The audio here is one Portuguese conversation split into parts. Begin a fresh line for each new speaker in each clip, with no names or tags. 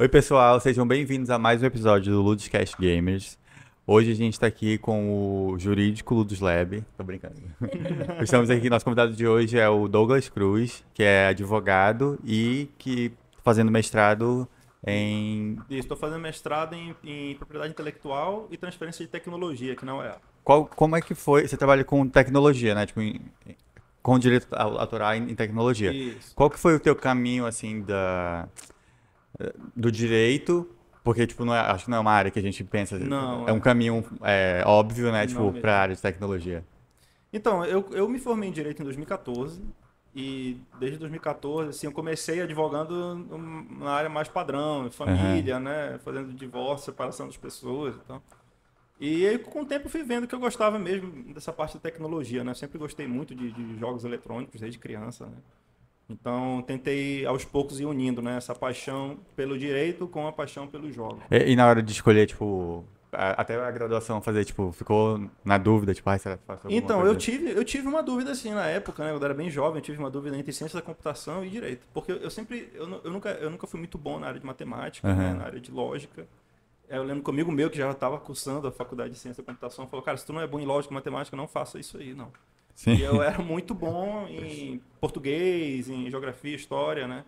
Oi, pessoal, sejam bem-vindos a mais um episódio do Ludoscast Gamers. Hoje a gente está aqui com o jurídico Ludus Lab. Tô brincando. Estamos aqui, nosso convidado de hoje é o Douglas Cruz, que é advogado e que tá fazendo mestrado em...
Estou fazendo mestrado em propriedade intelectual e transferência de tecnologia aqui na UEA.
Como é que foi? Você trabalha com tecnologia, né? Tipo, com direito autoral em tecnologia.
Isso.
Qual que foi o teu caminho, assim, do direito? Porque, tipo, acho que não é uma área que a gente pensa.
Não,
É um caminho óbvio, né?
não
Tipo,
mesmo.
pra área de tecnologia.
Então, eu me formei em Direito em 2014 e desde 2014, assim, eu comecei advogando na área mais padrão,
Aham.
família, né? Fazendo divórcio, separação das pessoas e tal. E aí, com o tempo, eu fui vendo que eu gostava mesmo dessa parte da tecnologia, né? Eu sempre gostei muito de jogos eletrônicos, desde criança, né? Então, tentei aos poucos ir unindo, né? Essa paixão pelo direito com a paixão pelos jogos.
E na hora de escolher, tipo, até a graduação fazer, tipo, ficou na dúvida, tipo, será que faço alguma
Então, eu
coisa?
tive, eu tive uma dúvida assim na época, né? Eu era bem jovem, eu tive uma dúvida entre ciência da computação e direito. Porque eu sempre, eu nunca fui muito bom na área de matemática, né?
Aham.
Na área de lógica. Eu lembro comigo meu que já estava cursando a faculdade de ciência da computação, falou, cara, se tu não é bom em lógica e matemática, não faça isso aí, não.
Sim.
E eu era muito bom em português, em geografia, história, né?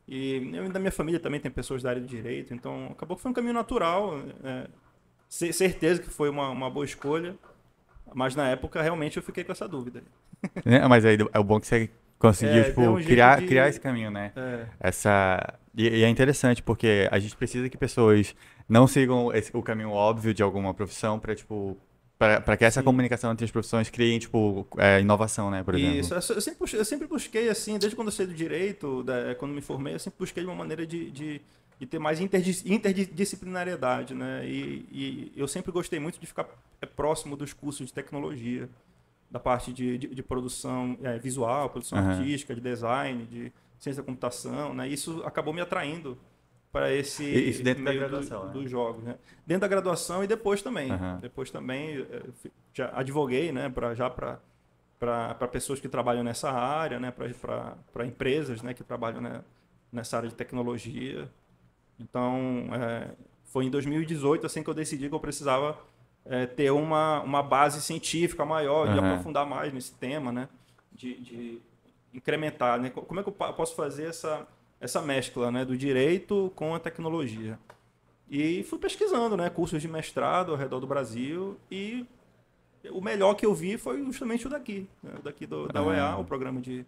E eu, da minha família também tem pessoas da área de direito, então acabou que foi um caminho natural. Certeza que foi uma boa escolha, mas na época realmente eu fiquei com essa dúvida.
Né? Mas aí é o bom que você conseguiu,
Deu
tipo,
um jeito
criar
de.
esse caminho, né?
É,
E é interessante, porque a gente precisa que pessoas não sigam o caminho óbvio de alguma profissão para, tipo, para que essa
sim.
comunicação entre as profissões crie, tipo, inovação, né, por exemplo.
Isso. Eu sempre busquei, assim, desde quando eu saí do direito, quando me formei, eu sempre busquei uma maneira de ter mais interdisciplinariedade, né? E eu sempre gostei muito de ficar próximo dos cursos de tecnologia, da parte de produção visual, produção
Aham.
artística, de design, de ciência da computação, né? Isso acabou me atraindo para
Isso
esse
dentro da
meio
graduação, né?
dos jogos, né? Dentro da graduação e depois também.
Aham.
Depois também já advoguei, né? Para pessoas que trabalham nessa área, né? Para empresas, né? Que trabalham, né? Nessa área de tecnologia. Então, foi em 2018 assim que eu decidi que eu precisava ter uma base científica maior, de
Aham.
aprofundar mais nesse tema, né? De incrementar, né? Como é que eu posso fazer essa mescla, né? Do direito com a tecnologia? E fui pesquisando, né? Cursos de mestrado ao redor do Brasil e o melhor que eu vi foi justamente o daqui, né? O daqui da UEA, o
Aham.
programa de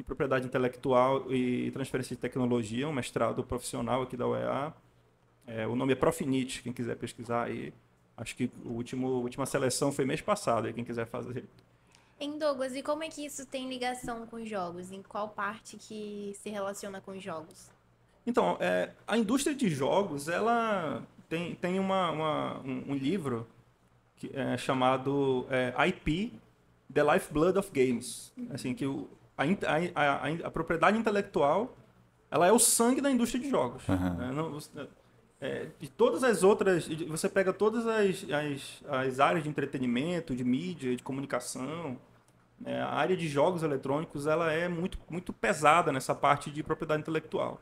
propriedade intelectual e transferência de tecnologia, um mestrado profissional aqui da UEA. O nome é Profinit, quem quiser pesquisar aí. Acho que a última seleção foi mês passado, aí quem quiser fazer.
Em Douglas, e como é que isso tem ligação com jogos? Em qual parte que se relaciona com jogos?
Então, a indústria de jogos, ela tem um livro que é chamado IP, The Lifeblood of Games. Assim, que a propriedade intelectual, ela é o sangue da indústria de jogos.
Aham.
Né? De todas as outras, você pega todas as áreas de entretenimento, de mídia, de comunicação, né? A área de jogos eletrônicos, ela é muito, muito pesada nessa parte de propriedade intelectual.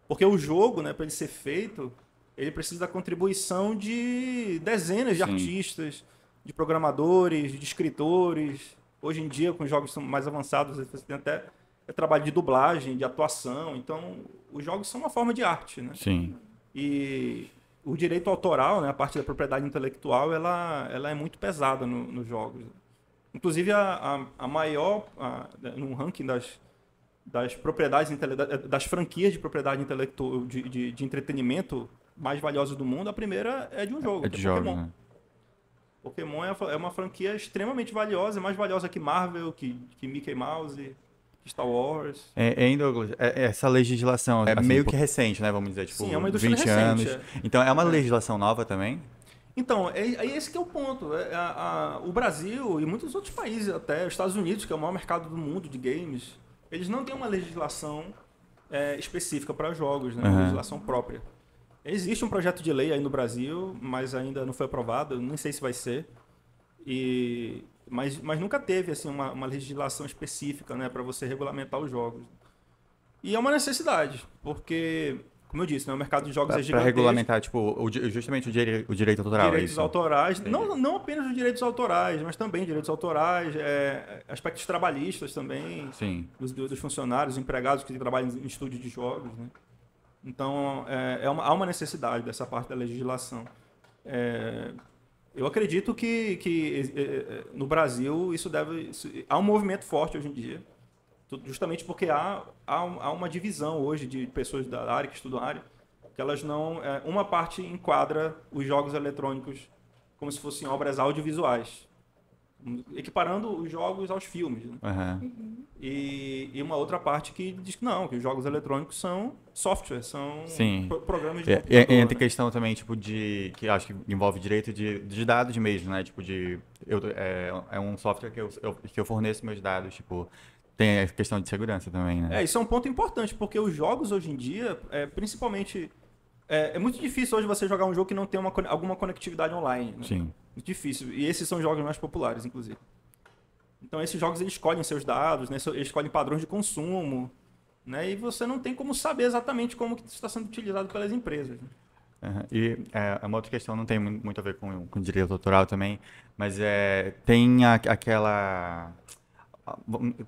Porque o jogo, né, para ele ser feito, ele precisa da contribuição de dezenas de
Sim.
artistas, de programadores, de escritores. Hoje em dia, com jogos são mais avançados, você tem até trabalho de dublagem, de atuação. Então, os jogos são uma forma de arte, né?
Sim.
E o direito autoral, né, a parte da propriedade intelectual, ela é muito pesada nos jogos. Inclusive, a maior, no ranking das propriedades das franquias de propriedade intelectual de entretenimento mais valiosas do mundo, a primeira é de um jogo,
É
que
de
é
jogos,
Pokémon.
né?
Pokémon é uma franquia extremamente valiosa, mais valiosa que Marvel, que Mickey Mouse, que Star Wars.
Hein, Douglas? Essa legislação é assim, meio que recente, né? Vamos dizer,
Sim, é
tipo,
uma indústria
20
recente.
anos. Então, é uma
É.
legislação nova também?
Então, é esse que é o ponto. O Brasil e muitos outros países, até os Estados Unidos, que é o maior mercado do mundo de games, eles não têm uma legislação específica para jogos, né? Uma
Aham.
legislação própria. Existe um projeto de lei aí no Brasil, mas ainda não foi aprovado, eu nem sei se vai ser. Mas nunca teve assim, uma legislação específica, né, para você regulamentar os jogos. E é uma necessidade, porque como eu disse, né, o mercado de jogos é
Pra
gigantesco.
regulamentar, tipo, justamente o direito autoral, é
Direitos
isso?
autorais, não apenas os direitos autorais, mas também direitos autorais, aspectos trabalhistas também,
Sim.
dos funcionários, empregados que trabalham em estúdios de jogos, né? Então, há uma necessidade dessa parte da legislação. Eu acredito que no Brasil há um movimento forte hoje em dia, justamente porque há uma divisão hoje de pessoas da área, que estudam a área, que elas não... uma parte enquadra os jogos eletrônicos como se fossem obras audiovisuais, equiparando os jogos aos filmes, né?
Uhum.
E uma outra parte que diz que não, que os jogos eletrônicos são software, são
Sim.
programas de
E
computador,
entra
né?
questão também, tipo, que acho que envolve direito de dados mesmo, né? Tipo, é um software que eu forneço meus dados, tipo, tem a questão de segurança também, né?
Isso é um ponto importante, porque os jogos hoje em dia, principalmente... É muito difícil hoje você jogar um jogo que não tem alguma conectividade online, né?
Sim.
Muito difícil. E esses são os jogos mais populares, inclusive. Então, esses jogos eles escolhem seus dados, né? Eles escolhem padrões de consumo, né? E você não tem como saber exatamente como que isso está sendo utilizado pelas empresas, né?
Uhum. E uma outra questão, não tem muito a ver com direito autoral também, mas tem aquela...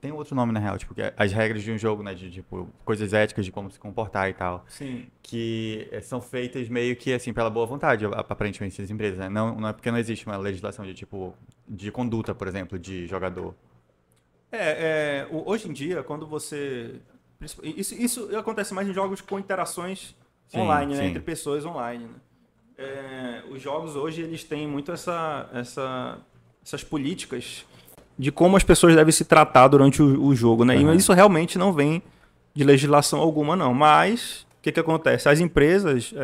Tem outro nome, na real, tipo, que as regras de um jogo, né, de, tipo, coisas éticas de como se comportar e tal,
Sim.
que são feitas meio que, assim, pela boa vontade, aparentemente, das empresas, né? Não é porque não existe uma legislação de, tipo, de conduta, por exemplo, de jogador.
Hoje em dia, quando você... Isso acontece mais em jogos com interações
Sim,
online, né?
sim.
Entre pessoas online, né? Os jogos hoje, eles têm muito essas políticas de como as pessoas devem se tratar durante o jogo, né?
Uhum.
E isso realmente não vem de legislação alguma, não. Mas, o que acontece? As empresas...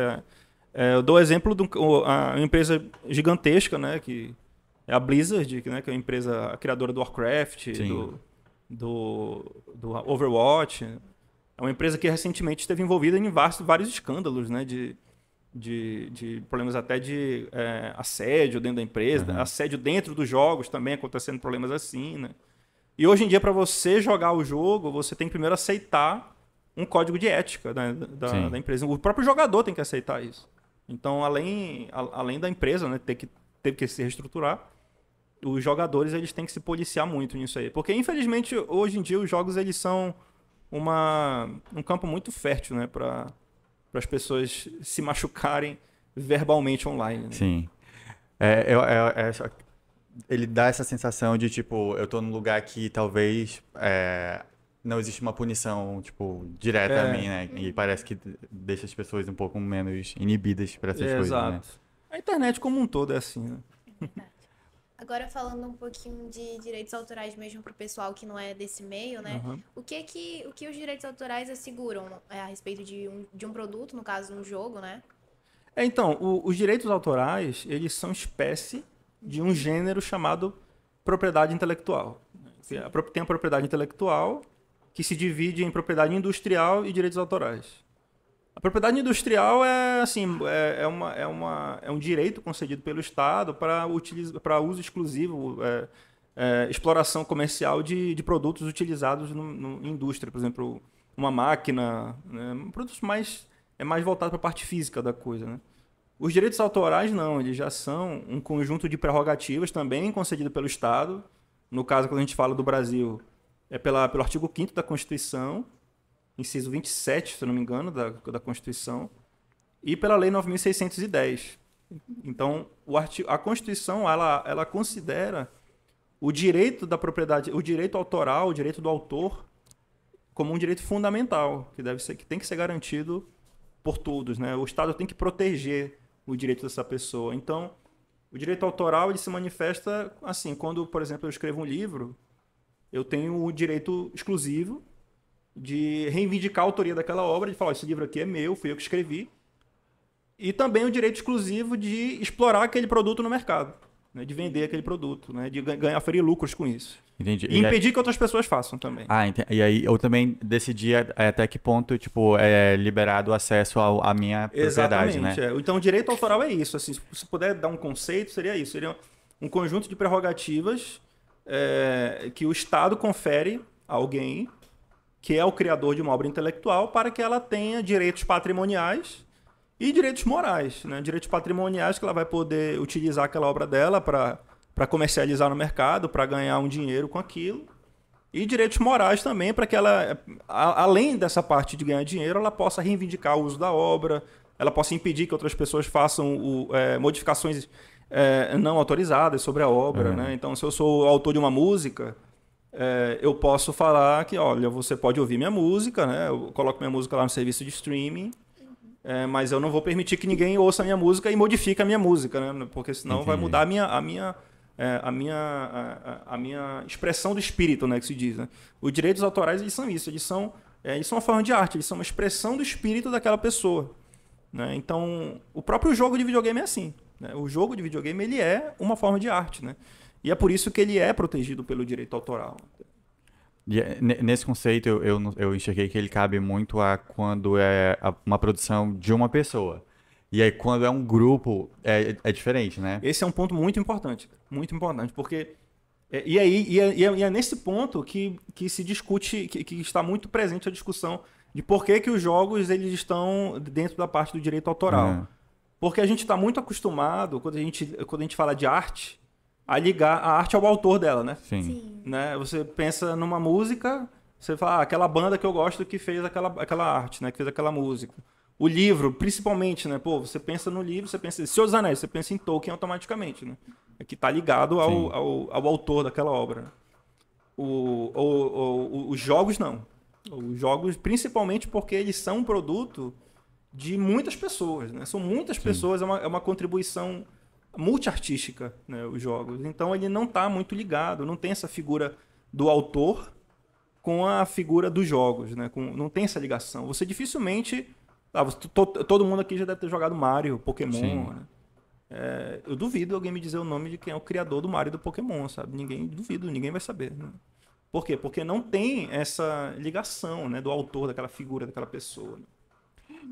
eu dou o exemplo de uma empresa gigantesca, né? Que é a Blizzard, né? Que é a empresa criadora do Warcraft,
Sim.
do Overwatch. É uma empresa que recentemente esteve envolvida em vários escândalos, né? De problemas até de assédio dentro da empresa,
Uhum.
assédio dentro dos jogos também acontecendo problemas assim, né? E hoje em dia, para você jogar o jogo, você tem que primeiro aceitar um código de ética, né, da empresa. O próprio jogador tem que aceitar isso. Então, além da empresa, né, teve que se reestruturar, os jogadores eles têm que se policiar muito nisso aí. Porque, infelizmente, hoje em dia, os jogos eles são um campo muito fértil, né, para as pessoas se machucarem verbalmente online, né?
Sim. Ele dá essa sensação de, tipo, eu tô num lugar que talvez não existe uma punição, tipo, direta a mim, né? E parece que deixa as pessoas um pouco menos inibidas para essas coisas,
Exato.
né?
A internet como um todo é assim, né?
Agora falando um pouquinho de direitos autorais mesmo pro pessoal que não é desse meio, né?
Uhum.
O que os direitos autorais asseguram a respeito de um produto, no caso um jogo, né?
Então, os direitos autorais, eles são espécie de um gênero chamado propriedade intelectual. Tem a propriedade intelectual, que se divide em propriedade industrial e direitos autorais. A propriedade industrial é um direito concedido pelo Estado para uso exclusivo, exploração comercial de produtos utilizados em indústria. Por exemplo, uma máquina, né? Produtos mais voltados para a parte física da coisa, né? Os direitos autorais não, eles já são um conjunto de prerrogativas também concedido pelo Estado. No caso, quando a gente fala do Brasil, pelo artigo 5º da Constituição, inciso 27, se eu não me engano, da Constituição, e pela Lei 9.610. Então, a Constituição, ela considera o direito da propriedade, o direito autoral, o direito do autor, como um direito fundamental, que tem que ser garantido por todos, né? O Estado tem que proteger o direito dessa pessoa. Então, o direito autoral ele se manifesta assim, quando, por exemplo, eu escrevo um livro, eu tenho o direito exclusivo de reivindicar a autoria daquela obra, de falar, esse livro aqui é meu, fui eu que escrevi, e também o direito exclusivo de explorar aquele produto no mercado, né? De vender aquele produto, né? De ferir lucros com isso.
Entendi.
E impedir que outras pessoas façam também.
E aí eu também decidi até que ponto, tipo, é liberado o acesso à minha propriedade, né?
Exatamente. Então, o direito autoral é isso. Assim, se puder dar um conceito, seria isso. Seria um conjunto de prerrogativas que o Estado confere a alguém que é o criador de uma obra intelectual, para que ela tenha direitos patrimoniais e direitos morais, né? Direitos patrimoniais que ela vai poder utilizar aquela obra dela para comercializar no mercado, para ganhar um dinheiro com aquilo. E direitos morais também, para que ela, além dessa parte de ganhar dinheiro, ela possa reivindicar o uso da obra, ela possa impedir que outras pessoas façam modificações não autorizadas sobre a obra, né? Então, se eu sou autor de uma música, eu posso falar que, olha, você pode ouvir minha música, né? Eu coloco minha música lá no serviço de streaming, mas eu não vou permitir que ninguém ouça a minha música e modifique a minha música, né? Porque senão vai mudar a minha expressão do espírito, né, que se diz, né? Os direitos autorais, eles são isso, eles são uma forma de arte, eles são uma expressão do espírito daquela pessoa, né? Então, o próprio jogo de videogame é assim, né? O jogo de videogame, ele é uma forma de arte, né? E é por isso que ele é protegido pelo direito autoral.
E nesse conceito, eu enxerguei que ele cabe muito a quando é uma produção de uma pessoa. E aí, quando é um grupo, é diferente, né?
Esse é um ponto muito importante, porque... E é nesse ponto que se discute, que está muito presente a discussão de por que os jogos eles estão dentro da parte do direito autoral. Porque a gente está muito acostumado, quando a gente fala de arte, a ligar a arte ao autor dela, né?
Sim.
Né? Você pensa numa música, você fala, aquela banda que eu gosto que fez aquela arte, né? Que fez aquela música. O livro, principalmente, né? Pô, você pensa no livro, você pensa em Senhor dos Anéis, você pensa em Tolkien automaticamente, né? É que está ligado ao autor daquela obra. Os jogos, não. Os jogos, principalmente porque eles são um produto de muitas pessoas, né? São muitas pessoas, é uma contribuição multiartística, né? Os jogos. Então, ele não está muito ligado, não tem essa figura do autor com a figura dos jogos, né? Não tem essa ligação. Você dificilmente... todo mundo aqui já deve ter jogado Mario, Pokémon, né? Eu duvido alguém me dizer o nome de quem é o criador do Mario e do Pokémon, sabe? Ninguém vai saber, né? Por quê? Porque não tem essa ligação, né, do autor, daquela figura, daquela pessoa, né?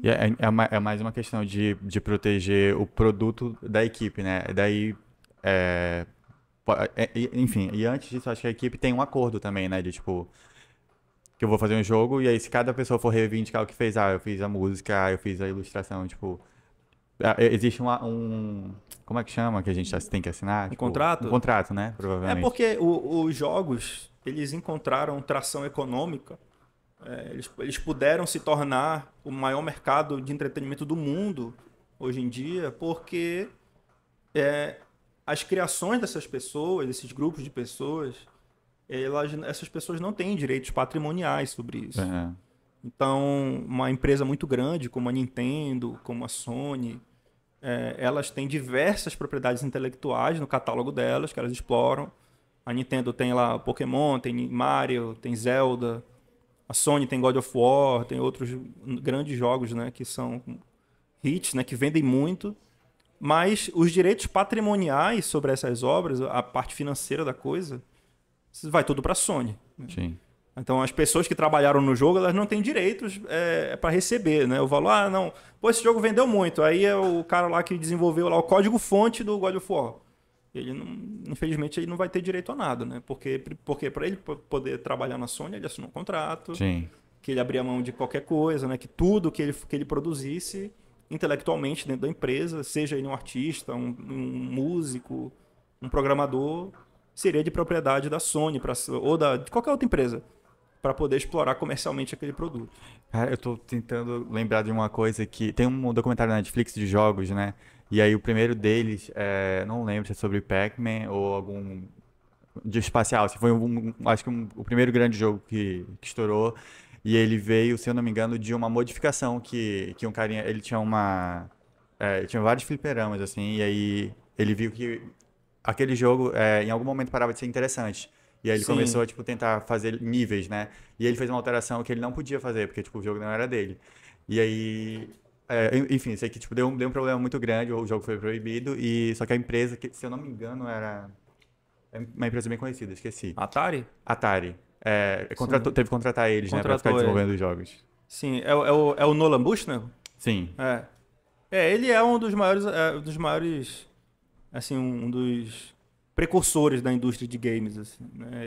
E é mais uma questão de proteger o produto da equipe, né? Daí, enfim, e antes disso, acho que a equipe tem um acordo também, né? De tipo, que eu vou fazer um jogo e aí se cada pessoa for reivindicar o que fez, eu fiz a música, eu fiz a ilustração, tipo... Existe como é que chama que a gente tem que assinar? Tipo,
contrato?
Um contrato, né? Provavelmente.
Porque os jogos, eles encontraram tração econômica. Eles puderam se tornar o maior mercado de entretenimento do mundo hoje em dia, porque as criações dessas pessoas, desses grupos de pessoas, essas pessoas não têm direitos patrimoniais sobre isso. Então, uma empresa muito grande como a Nintendo, como a Sony, elas têm diversas propriedades intelectuais no catálogo delas, que elas exploram. A Nintendo tem lá Pokémon, tem Mario, tem Zelda. A Sony tem God of War, tem outros grandes jogos, né, que são hits, né, que vendem muito. Mas os direitos patrimoniais sobre essas obras, a parte financeira da coisa, vai tudo para a Sony. Né?
Sim.
Então, as pessoas que trabalharam no jogo, elas não têm direitos para receber, né? O valor, não, pô, esse jogo vendeu muito. Aí é o cara lá que desenvolveu lá o código-fonte do God of War. Infelizmente, ele não vai ter direito a nada, né? Porque para ele poder trabalhar na Sony, ele assinou um contrato, que ele abria mão de qualquer coisa, né? Que tudo que ele produzisse intelectualmente dentro da empresa, seja ele um artista, um músico, um programador, seria de propriedade da Sony ou de qualquer outra empresa, para poder explorar comercialmente aquele produto.
Cara, eu tô tentando lembrar de uma coisa que... Tem um documentário na Netflix de jogos, né? E aí o primeiro deles, não lembro se é sobre Pac-Man ou algum... de espacial. Se foi acho que o primeiro grande jogo que estourou. E ele veio, se eu não me engano, de uma modificação que um carinha... Ele tinha ele tinha vários fliperamas, assim, e aí ele viu que aquele jogo, em algum momento, parava de ser interessante. E aí ele começou a, tipo, tentar fazer níveis, né? E ele fez uma alteração que ele não podia fazer, porque, tipo, o jogo não era dele. E aí... enfim, sei que, tipo, deu um problema muito grande, o jogo foi proibido, só que a empresa, que, se eu não me engano, era... uma empresa bem conhecida, esqueci.
Atari?
Atari. Teve que contratar eles, né? Pra ficar desenvolvendo os jogos.
Sim. É o Nolan Bushnell?
Sim.
Ele é um dos maiores... assim, um dos precursores da indústria de games, assim, né?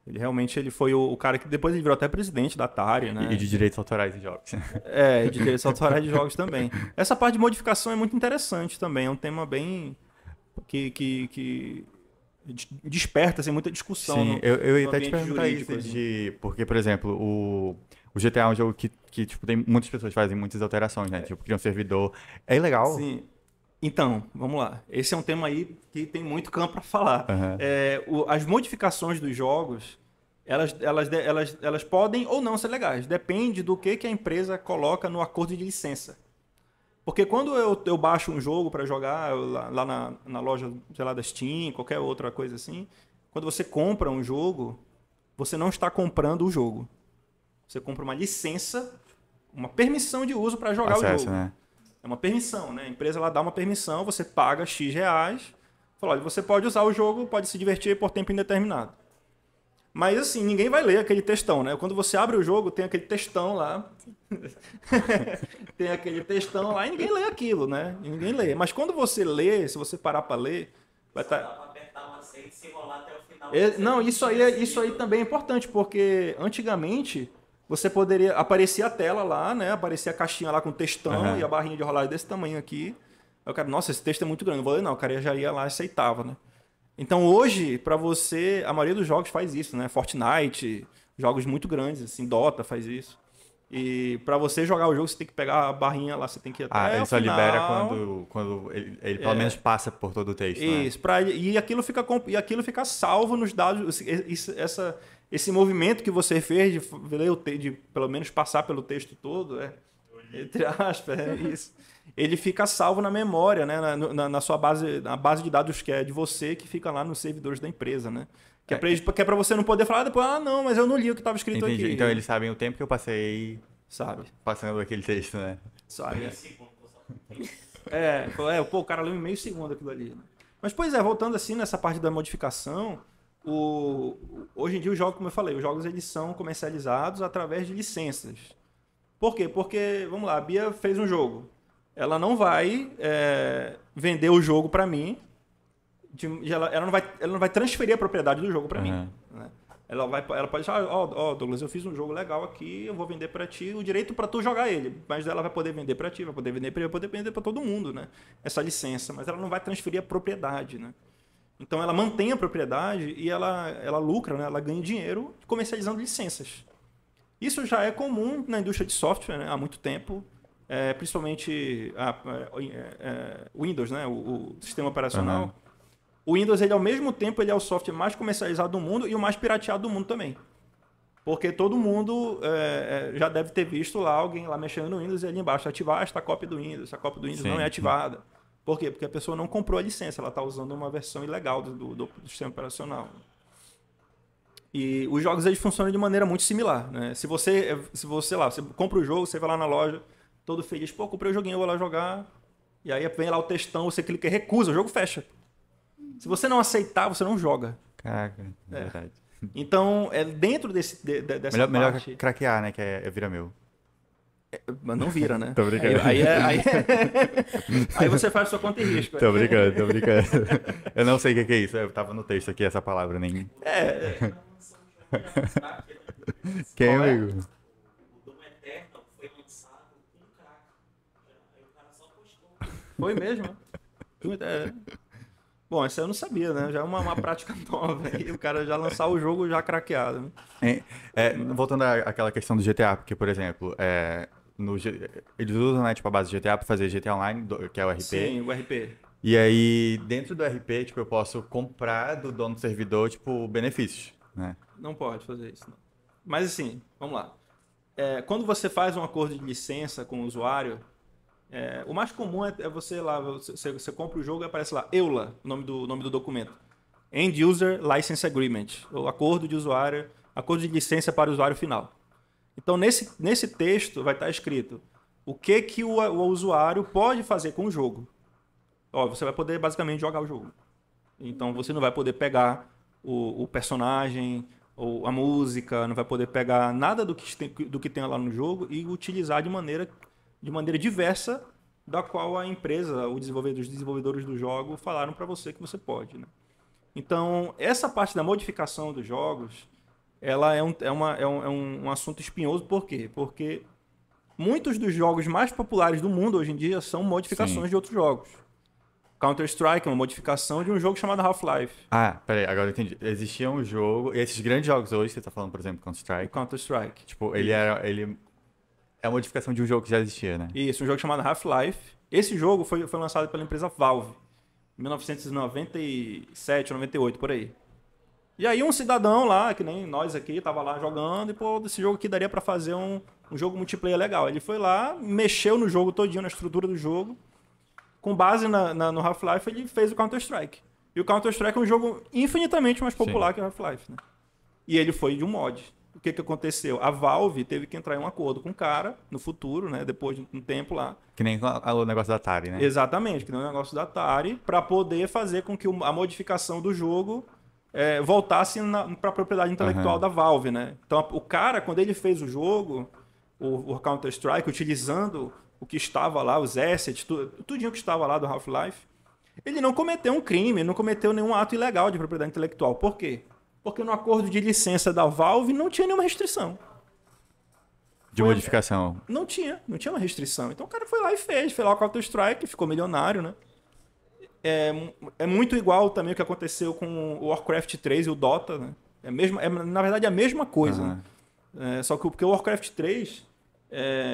Ele realmente ele foi o cara que depois ele virou até presidente da Atari, né?
E de direitos autorais de jogos.
De direitos autorais de jogos também. Essa parte de modificação é muito interessante também, é um tema bem que desperta assim, muita discussão.
Sim, eu ia até te perguntar
jurídico,
isso,
assim.
porque, por exemplo, o GTA é um jogo que tipo, tem muitas pessoas que fazem muitas alterações, né? Tipo, cria um servidor. É ilegal?
Sim. Então, vamos lá. Esse é um tema aí que tem muito campo para falar.
Uhum.
As modificações dos jogos, elas podem ou não ser legais. Depende do que a empresa coloca no acordo de licença. Porque quando eu baixo um jogo para jogar lá na loja, sei lá, da Steam, qualquer outra coisa assim, quando você compra um jogo, você não está comprando o jogo. Você compra uma licença, uma permissão de uso para jogar o jogo.
Né?
É uma permissão, né? A empresa ela dá uma permissão, você paga X reais, fala, olha, você pode usar o jogo, pode se divertir por tempo indeterminado. Mas assim, ninguém vai ler aquele textão, né? Quando você abre o jogo, tem aquele textão lá. Tem aquele textão lá e ninguém lê aquilo, né? Ninguém lê. Mas quando você lê, se você parar para ler, vai estar.
Dá pra apertar uma senha e se enrolar até o final.
Não, isso aí também é importante, porque antigamente você poderia aparecer a tela lá, né? Aparecia a caixinha lá com textão e a barrinha de rolagem desse tamanho aqui. Aí o cara, nossa, esse texto é muito grande, não vou ler não. O cara já ia lá e aceitava, né? Então hoje, para você, a maioria dos jogos faz isso, né? Fortnite, jogos muito grandes, assim, Dota faz isso. E para você jogar o jogo, você tem que pegar a barrinha lá, você tem que ir até
ele
o
só
final.
libera quando ele pelo menos passa por todo o texto,
Isso,
né?
e aquilo fica salvo nos dados. Esse movimento que você fez de ler de pelo menos passar pelo texto todo, entre aspas, é isso. Ele fica salvo na memória, né? Na sua base, na base de dados que é de você, que fica lá nos servidores da empresa, né? Que é pra você não poder falar depois, não, mas eu não li o que estava escrito
Entendi.
aqui.
Então eles sabem o tempo que eu passei
Sabe?
passando aquele texto, né?
Sabe? Pô, o cara leu em meio segundo aquilo ali. Né? Mas, pois voltando assim nessa parte da modificação, hoje em dia os jogos, como eu falei, os jogos eles são comercializados através de licenças. Por quê? Porque, vamos lá, a Bia fez um jogo. Ela não vai vender o jogo para mim, ela não vai transferir a propriedade do jogo para mim. Né? Ela pode falar, Douglas, eu fiz um jogo legal aqui, eu vou vender para ti o direito para tu jogar ele. Mas ela vai poder vender para ti, vai poder vender para todo mundo, né? Essa licença. Mas ela não vai transferir a propriedade, né? Então ela mantém a propriedade e ela lucra, né? Ela ganha dinheiro comercializando licenças. Isso já é comum na indústria de software, né? Há muito tempo. Principalmente Windows, né? O sistema operacional. O Windows, ele, ao mesmo tempo, ele é o software mais comercializado do mundo e o mais pirateado do mundo também. Porque todo mundo já deve ter visto lá alguém lá mexendo no Windows e ali embaixo ativar esta cópia do Windows. Essa cópia do Windows não é ativada. Por quê? Porque a pessoa não comprou a licença, ela está usando uma versão ilegal do sistema operacional. E os jogos eles funcionam de maneira muito similar. Né? Se você compra o jogo, você vai lá na loja, todo feliz, pô, comprei o joguinho, eu vou lá jogar. E aí vem lá o textão, você clica e recusa, o jogo fecha. Se você não aceitar, você não joga.
Caraca, é verdade.
Então, dentro dessa
melhor
parte...
craquear, né? Que vira meu.
Mas não vira, né?
Tô brincando.
Aí você faz sua conta e risco.
Tô brincando. Eu não sei o que é isso. Eu tava no texto aqui, essa palavra nem... Quem, amigo?
O Doom Eternal foi lançado com crack. Aí o cara só postou.
Foi mesmo? Bom, isso eu não sabia, né? Já é uma prática nova. Aí o cara já lançar o jogo já craqueado. Né?
Voltando àquela questão do GTA, porque, por exemplo, eles usam, né, tipo, a base do GTA para fazer GTA Online, que é o RP.
Sim, o RP.
E aí, dentro do RP, tipo, eu posso comprar do dono do servidor, tipo, benefícios, né?
Não pode fazer isso, não. Mas assim, vamos lá. Quando você faz um acordo de licença com o usuário, o mais comum é você lá, você compra o jogo e aparece lá, EULA, o nome do documento. End User License Agreement, ou acordo de usuário, acordo de licença para o usuário final. Então, nesse texto vai estar escrito o que o usuário pode fazer com o jogo. Você vai poder basicamente jogar o jogo. Então, você não vai poder pegar o personagem ou a música, não vai poder pegar nada do que tem lá no jogo e utilizar de maneira diversa da qual a empresa, os desenvolvedores do jogo falaram para você que você pode. Né? Então, essa parte da modificação dos jogos, ela é um assunto espinhoso. Por quê? Porque muitos dos jogos mais populares do mundo hoje em dia são modificações
Sim.
de outros jogos. Counter-Strike é uma modificação de um jogo chamado Half-Life.
Ah, peraí, agora eu entendi. Existia um jogo, e esses grandes jogos hoje, você tá falando, por exemplo,
O
Counter-Strike,
Counter-Strike.
tipo, ele é a modificação de um jogo que já existia, né?
Isso, um jogo chamado Half-Life. Esse jogo foi lançado pela empresa Valve, em 1997, 98, por aí. E aí um cidadão lá, que nem nós aqui, tava lá jogando, e pô, desse jogo aqui daria pra fazer um jogo multiplayer legal. Ele foi lá, mexeu no jogo todinho, na estrutura do jogo. Com base no Half-Life, ele fez o Counter-Strike. E o Counter-Strike é um jogo infinitamente mais popular
Sim.
que o Half-Life, né? E ele foi de um mod. O que aconteceu? A Valve teve que entrar em um acordo com o cara, no futuro, né? Depois de um tempo lá.
Que nem o negócio da Atari, né?
Exatamente, que não é um negócio da Atari, para poder fazer com que a modificação do jogo voltasse para a propriedade intelectual da Valve, né? Então, o cara, quando ele fez o jogo, o Counter-Strike, utilizando o que estava lá, os assets, tudinho que estava lá do Half-Life, ele não cometeu um crime, não cometeu nenhum ato ilegal de propriedade intelectual. Por quê? Porque no acordo de licença da Valve não tinha nenhuma restrição.
De modificação.
Não tinha uma restrição. Então o cara foi lá e fez lá o Counter-Strike, ficou milionário, né? É muito igual também o que aconteceu com o Warcraft 3 e o Dota, né? Na verdade é a mesma coisa,
Aham.
né? Só que porque o Warcraft 3,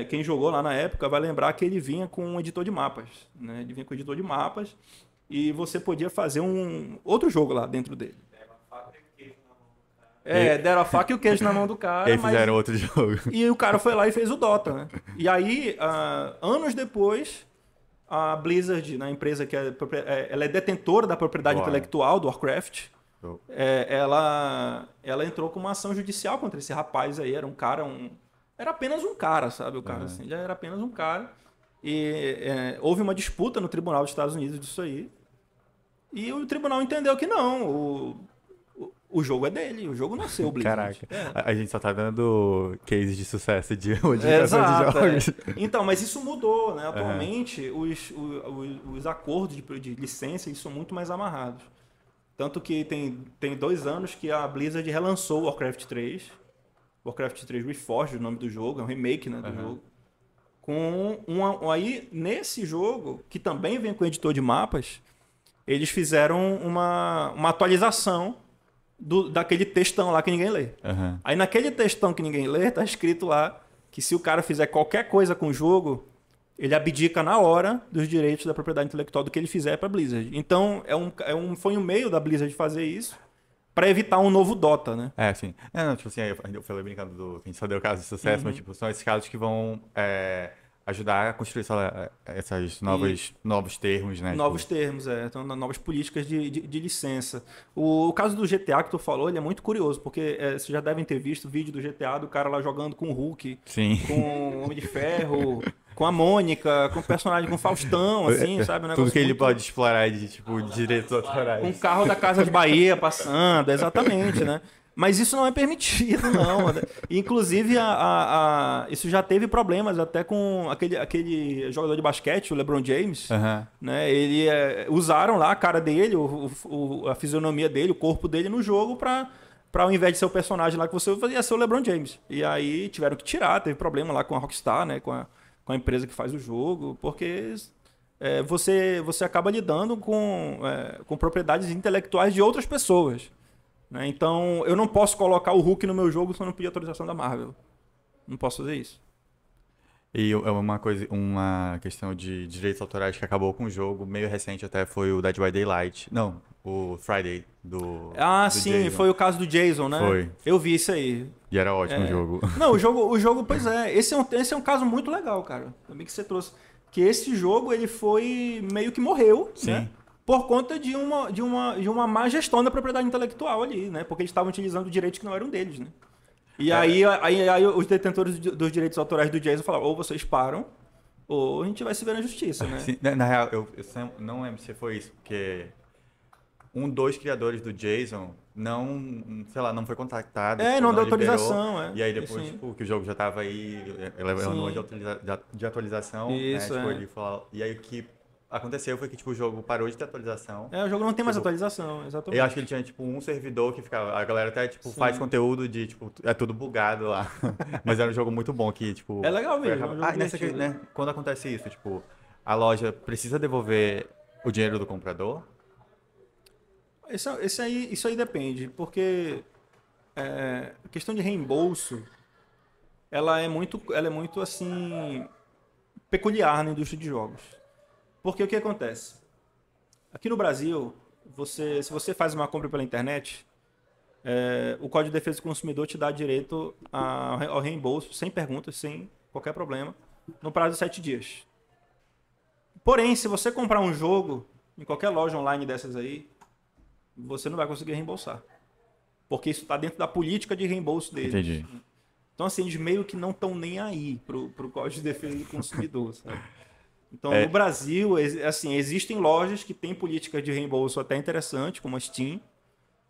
quem jogou lá na época vai lembrar que ele vinha com um editor de mapas, né? Ele vinha com um editor de mapas e você podia fazer um outro jogo lá dentro dele. Deram a faca e o queijo na mão do cara.
E fizeram outro jogo.
E o cara foi lá e fez o Dota, né? E aí, anos depois, a Blizzard, na empresa que ela é detentora da propriedade
Boa.
intelectual do Warcraft,
Show.
ela entrou com uma ação judicial contra esse rapaz aí. Era um cara, era apenas um cara, sabe? O cara, assim, já era apenas um cara. E houve uma disputa no tribunal dos Estados Unidos disso aí. E o tribunal entendeu que não, o jogo é dele, o jogo não é seu, Blizzard.
Caraca. A gente só tá dando cases de sucesso de modificação de
Exato,
jogos.
Então, mas isso mudou, né? Atualmente, os acordos de licença eles são muito mais amarrados. Tanto que tem 2 anos que a Blizzard relançou o Warcraft 3. Warcraft 3 Reforged, o nome do jogo, é um remake, né, do jogo. Aí, nesse jogo, que também vem com editor de mapas, eles fizeram uma atualização daquele textão lá que ninguém lê.
Aham.
Aí naquele textão que ninguém lê, tá escrito lá que se o cara fizer qualquer coisa com o jogo, ele abdica na hora dos direitos da propriedade intelectual do que ele fizer para Blizzard. Então, foi um meio da Blizzard fazer isso para evitar um novo Dota, né?
Sim. Não, tipo assim, eu falei brincando que a gente só deu casos de sucesso, mas tipo, são esses casos que vão ajudar a construir esses novos termos, né?
Novos
Tipo,
termos, então, novas políticas de licença. O caso do GTA que tu falou, ele é muito curioso, porque vocês já devem ter visto o vídeo do GTA do cara lá jogando com o Hulk,
sim.
com o Homem de Ferro, com a Mônica, com o personagem, com o Faustão, assim, sabe? Um
Tudo
negócio
que ele
muito-
pode explorar de, tipo, direitos
Com o
autorais.
carro da Casa de Bahia passando, exatamente, né? Mas isso não é permitido, não. Inclusive, isso já teve problemas até com aquele jogador de basquete, o LeBron James.
Aham.
Né? Usaram lá a cara dele, a fisionomia dele, o corpo dele no jogo para ao invés de ser o personagem lá que você ia ser o LeBron James. E aí tiveram que tirar, teve problema lá com a Rockstar, né? com a empresa que faz o jogo, porque você acaba lidando com propriedades intelectuais de outras pessoas. Né? Então, eu não posso colocar o Hulk no meu jogo se eu não pedir autorização da Marvel. Não posso fazer isso.
E uma questão de direitos autorais que acabou com o jogo, meio recente até, foi o Dead by Daylight. Não, o Friday do
Sim,
Jason.
foi o caso do Jason, né?
Foi.
Eu vi isso aí.
E era ótimo o jogo.
Não, o jogo, pois é. Esse é um caso muito legal, cara. Também que você trouxe. Que esse jogo, ele foi meio que morreu,
Sim.
né? Por conta de uma má gestão da propriedade intelectual ali, né? Porque eles estavam utilizando direitos que não eram deles, né? E aí os detentores dos direitos autorais do Jason falaram, ou vocês param, ou a gente vai se ver na justiça, né?
Sim, na real, eu não lembro se foi isso, porque dos criadores do Jason não foi contactado. tipo,
não deu
liberou.
autorização,
E aí depois,
Sim.
tipo, que o jogo já tava aí, ele levou
Sim.
de atualização,
Isso,
né? Tipo, ele falou, e aí o que aconteceu foi que, tipo, o jogo parou de ter atualização.
O jogo não tem mais
Tipo,
atualização, exatamente.
Eu acho que ele tinha, tipo, um servidor que ficava... A galera até, tipo,
Sim.
faz conteúdo de, tipo, é tudo bugado lá. Mas era um jogo muito bom que, tipo...
É legal
foi
mesmo, é um jogo divertido.
né, quando acontece isso, tipo, a loja precisa devolver o dinheiro do comprador?
Isso aí depende, porque a questão de reembolso, ela é muito assim, peculiar na indústria de jogos. Porque o que acontece? Aqui no Brasil, se você faz uma compra pela internet, o Código de Defesa do Consumidor te dá direito ao reembolso, sem perguntas, sem qualquer problema, no prazo de 7 dias. Porém, se você comprar um jogo em qualquer loja online dessas aí, você não vai conseguir reembolsar. Porque isso está dentro da política de reembolso deles.
Entendi.
Então, assim, eles meio que não estão nem aí pro Código de Defesa do Consumidor, sabe? Então, no Brasil, assim, existem lojas que têm política de reembolso até interessante, como a Steam,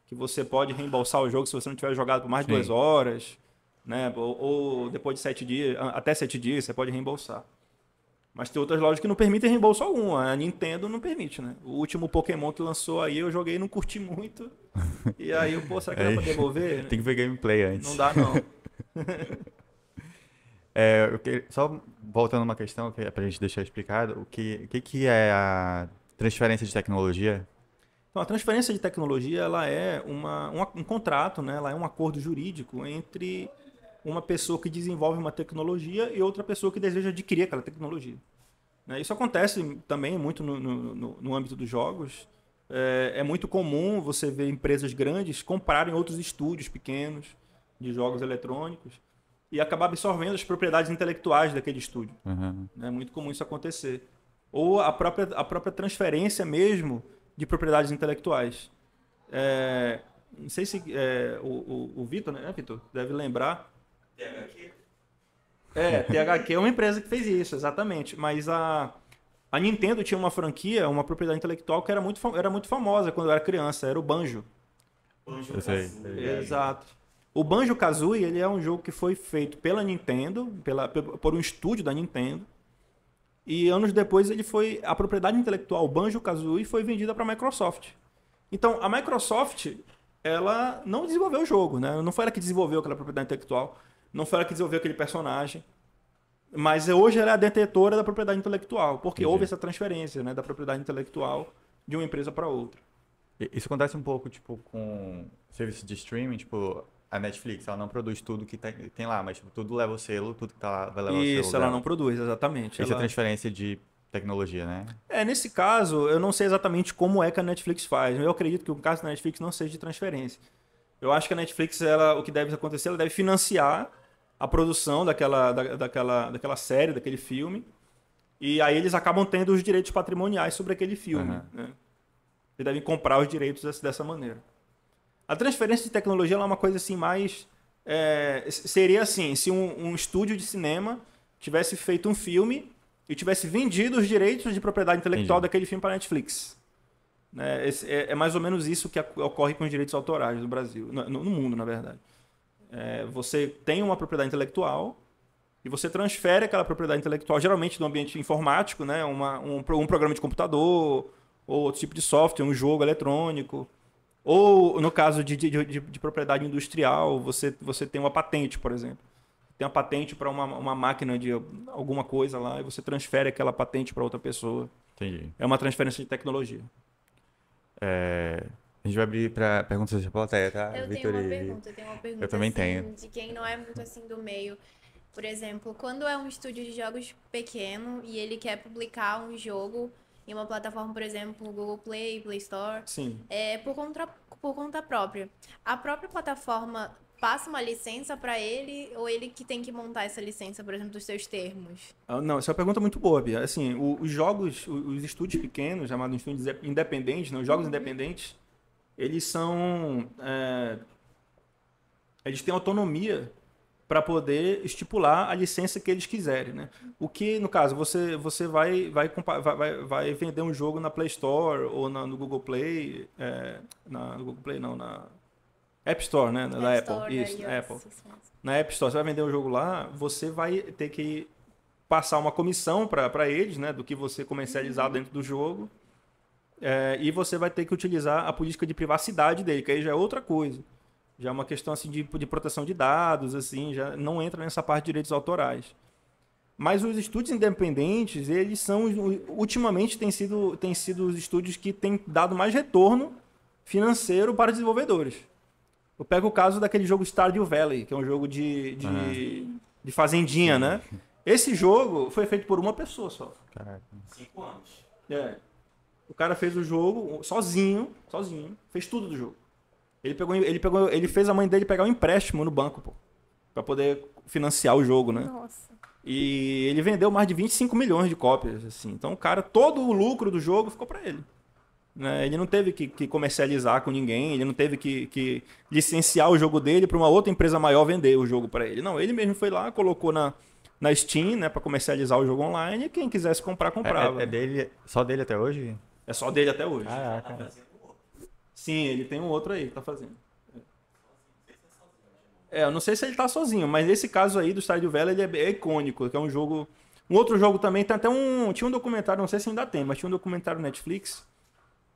que você pode reembolsar o jogo se você não tiver jogado por mais de 2 horas, né? Ou depois de 7 dias, até 7 dias, você pode reembolsar. Mas tem outras lojas que não permitem reembolso algum. A Nintendo não permite, né? O último Pokémon que lançou aí, eu joguei e não curti muito. E aí, pô, será que dá pra devolver?
Tem que ver gameplay antes.
Não dá, não.
Só voltando a uma questão que é pra gente deixar explicado, o que é a transferência de tecnologia?
Então, a transferência de tecnologia, ela é um contrato, né? Ela é um acordo jurídico entre uma pessoa que desenvolve uma tecnologia e outra pessoa que deseja adquirir aquela tecnologia. Né? Isso acontece também muito no âmbito dos jogos. É muito comum você ver empresas grandes comprarem outros estúdios pequenos de jogos eletrônicos e acabar absorvendo as propriedades intelectuais daquele estúdio.
Uhum.
É muito comum isso acontecer. Ou a própria transferência mesmo de propriedades intelectuais. Não sei se o Vitor, né, Vitor, deve lembrar.
THQ?
THQ é uma empresa que fez isso, exatamente. Mas a Nintendo tinha uma franquia, uma propriedade intelectual que era muito famosa quando eu era criança, era o Banjo.
Eu sei.
Exato. O Banjo-Kazooie, ele é um jogo que foi feito pela Nintendo, por um estúdio da Nintendo. E anos depois a propriedade intelectual, o Banjo-Kazooie, foi vendida para a Microsoft. Então, a Microsoft, ela não desenvolveu o jogo, né? Não foi ela que desenvolveu aquela propriedade intelectual, não foi ela que desenvolveu aquele personagem. Mas hoje ela é a detentora da propriedade intelectual, porque houve essa transferência, né, da propriedade intelectual de uma empresa para outra.
Isso acontece um pouco, tipo, com serviço de streaming, tipo, a Netflix, ela não produz tudo que tem lá, mas tipo, tudo leva o selo, tudo que tá lá vai levar o selo
Isso, ela
dela.
não produz, exatamente.
Isso é transferência de tecnologia, né?
Nesse caso, eu não sei exatamente como é que a Netflix faz. Eu acredito que o caso da Netflix não seja de transferência. Eu acho que a Netflix, o que deve acontecer, ela deve financiar a produção daquela série, daquele filme. E aí eles acabam tendo os direitos patrimoniais sobre aquele filme.
Uhum.
Né? Eles devem comprar os direitos dessa maneira. A transferência de tecnologia ela é uma coisa assim mais... seria assim, se um estúdio de cinema tivesse feito um filme e tivesse vendido os direitos de propriedade intelectual daquele filme para a Netflix. Né? É mais ou menos isso que ocorre com os direitos autorais no Brasil, no mundo, na verdade. Você tem uma propriedade intelectual e você transfere aquela propriedade intelectual, geralmente do ambiente informático, né? um programa de computador, ou outro tipo de software, um jogo eletrônico. Ou, no caso de propriedade industrial, você tem uma patente, por exemplo. Tem uma patente para uma máquina de alguma coisa lá e você transfere aquela patente para outra pessoa.
Entendi.
É uma transferência de tecnologia.
A gente vai abrir para perguntas da plateia, tá?
Eu
Vitor
tenho uma
e-
pergunta,
Eu também
assim,
tenho.
de quem não é muito assim do meio. Por exemplo, quando é um estúdio de jogos pequeno e ele quer publicar um jogo em uma plataforma, por exemplo, Google Play, Play Store,
Sim.
por conta própria. A própria plataforma passa uma licença para ele ou ele que tem que montar essa licença, por exemplo, dos seus termos?
Não, essa é uma pergunta muito boa, Bia. Assim, os estúdios pequenos, chamados estúdios independentes, né? Os jogos independentes, eles são... eles têm autonomia para poder estipular a licença que eles quiserem, né? O que, no caso, você vai vender um jogo na Play Store ou no Google Play, no Google Play não, na App Store, né? Da Apple. Isso, na Apple. Na App Store, você vai vender um jogo lá, você vai ter que passar uma comissão para eles, né, do que você comercializar dentro do jogo. E você vai ter que utilizar a política de privacidade dele, que aí já é outra coisa. Já é uma questão assim, de proteção de dados, assim, já não entra nessa parte de direitos autorais. Mas os estúdios independentes, eles são, ultimamente, têm sido os estúdios que têm dado mais retorno financeiro para os desenvolvedores. Eu pego o caso daquele jogo Stardew Valley, que é um jogo de fazendinha, né? Esse jogo foi feito por uma pessoa só.
Caraca.
5 anos.
O cara fez o jogo sozinho, fez tudo do jogo. Ele fez a mãe dele pegar um empréstimo no banco, pô, pra poder financiar o jogo, né?
Nossa.
E ele vendeu mais de 25 milhões de cópias, assim. Então, o cara, todo o lucro do jogo ficou pra ele. Né? Ele não teve que comercializar com ninguém, ele não teve que licenciar o jogo dele pra uma outra empresa maior vender o jogo pra ele. Não, ele mesmo foi lá, colocou na Steam, né, pra comercializar o jogo online, e quem quisesse comprar, comprava.
É dele, só dele até hoje?
É só dele até hoje.
Caraca.
Sim, ele tem um outro aí que tá fazendo. Eu não sei se ele tá sozinho, mas nesse caso aí do Stardew Valley ele é icônico, que é um jogo... Um outro jogo também, tem até tinha um documentário, não sei se ainda tem, mas tinha um documentário no Netflix,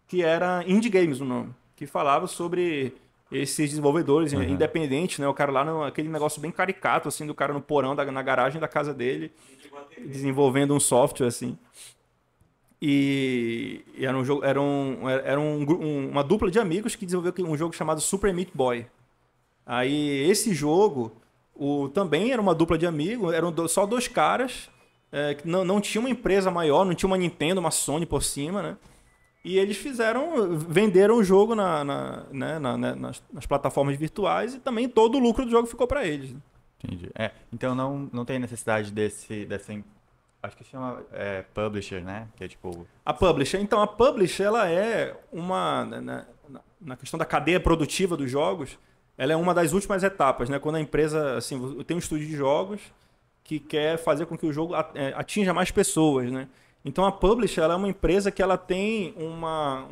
que era Indie Games o nome, que falava sobre esses desenvolvedores independentes, né? O cara lá, aquele negócio bem caricato, assim, do cara no porão, na garagem da casa dele, desenvolvendo um software, assim. E era um jogo, uma dupla de amigos que desenvolveu um jogo chamado Super Meat Boy. Aí esse jogo também era uma dupla de amigos, eram só dois caras, que não tinha uma empresa maior, não tinha uma Nintendo, uma Sony por cima, né? E eles venderam o jogo nas plataformas virtuais e também todo o lucro do jogo ficou para eles.
Entendi. Então não tem necessidade dessa acho que chama publisher, né? Que é tipo...
A publisher. Então, a publisher, ela é na questão da cadeia produtiva dos jogos, ela é uma das últimas etapas, né? Quando a empresa, assim, tem um estúdio de jogos que quer fazer com que o jogo atinja mais pessoas, né? Então, a publisher, ela é uma empresa que ela tem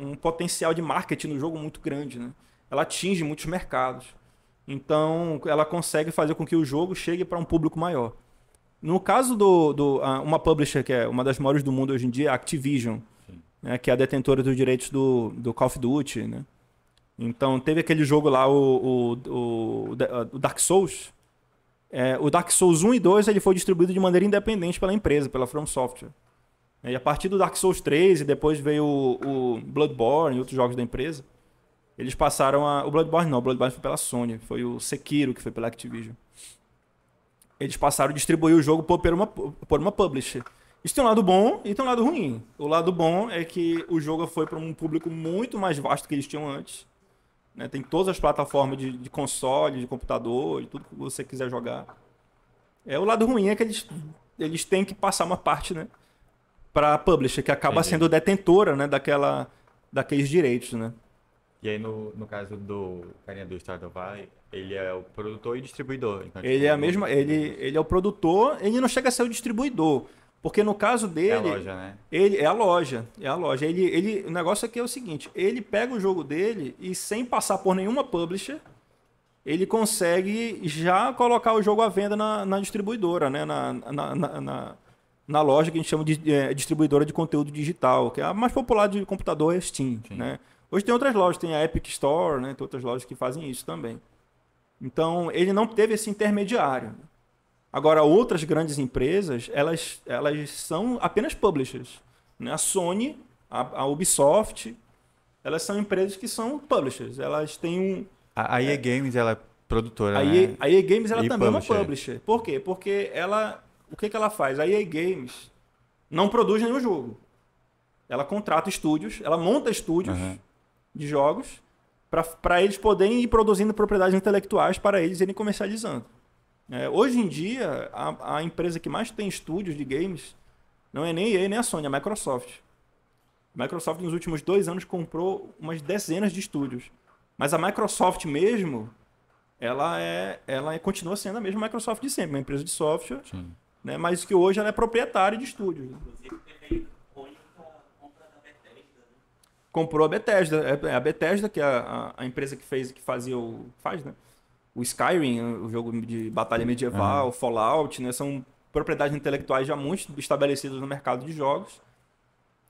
um potencial de marketing no jogo muito grande, né? Ela atinge muitos mercados. Então, ela consegue fazer com que o jogo chegue para um público maior. No caso uma publisher que é uma das maiores do mundo hoje em dia, a Activision, né, que é a detentora dos direitos do Call of Duty, né? Então, teve aquele jogo lá, o Dark Souls. O Dark Souls 1 e 2 ele foi distribuído de maneira independente pela empresa, pela From Software. E a partir do Dark Souls 3 e depois veio o Bloodborne e outros jogos da empresa, eles passaram o Bloodborne não, o Bloodborne foi pela Sony, foi o Sekiro que foi pela Activision. Eles passaram a distribuir o jogo por uma publisher. Isso tem um lado bom e tem um lado ruim. O lado bom é que o jogo foi para um público muito mais vasto que eles tinham antes. Né? Tem todas as plataformas de console, de computador, de tudo que você quiser jogar. O lado ruim é que eles têm que passar uma parte, né, para a publisher, que acaba sendo detentora, né, daqueles direitos. Né?
E aí, no caso do carinha do Stardew Valley, ele é o produtor e distribuidor. Então,
ele é o produtor, ele não chega a ser o distribuidor. Porque no caso dele...
É a loja, né?
É a loja. O negócio aqui é o seguinte, ele pega o jogo dele e sem passar por nenhuma publisher, ele consegue já colocar o jogo à venda na distribuidora, né? Na loja que a gente chama de distribuidora de conteúdo digital, que é a mais popular de computador, é a Steam. Né? Hoje tem outras lojas, tem a Epic Store, né? Tem outras lojas que fazem isso também. Então, ele não teve esse intermediário. Agora, outras grandes empresas, elas são apenas publishers. Né? A Sony, a Ubisoft, elas são empresas que são publishers. Elas têm
A EA Games, ela é produtora,
a
né?
A EA Games, ela também
publisher.
é uma publisher. Por quê? Porque o que ela faz? A EA Games não produz nenhum jogo. Ela contrata estúdios, ela monta estúdios de jogos para eles poderem ir produzindo propriedades intelectuais para eles irem comercializando. Hoje em dia, a empresa que mais tem estúdios de games não é nem a EA nem a Sony, é a Microsoft. A Microsoft, nos últimos 2 anos, comprou umas dezenas de estúdios. Mas a Microsoft mesmo, ela continua sendo a mesma Microsoft de sempre, uma empresa de software, né, mas que hoje ela é proprietária de estúdios.
Inclusive, teve compra da Bethesda, né?
Comprou a Bethesda. A Bethesda, que é a empresa que faz, né? O Skyrim, o jogo de batalha medieval, Fallout, né? São propriedades intelectuais já muito estabelecidas no mercado de jogos.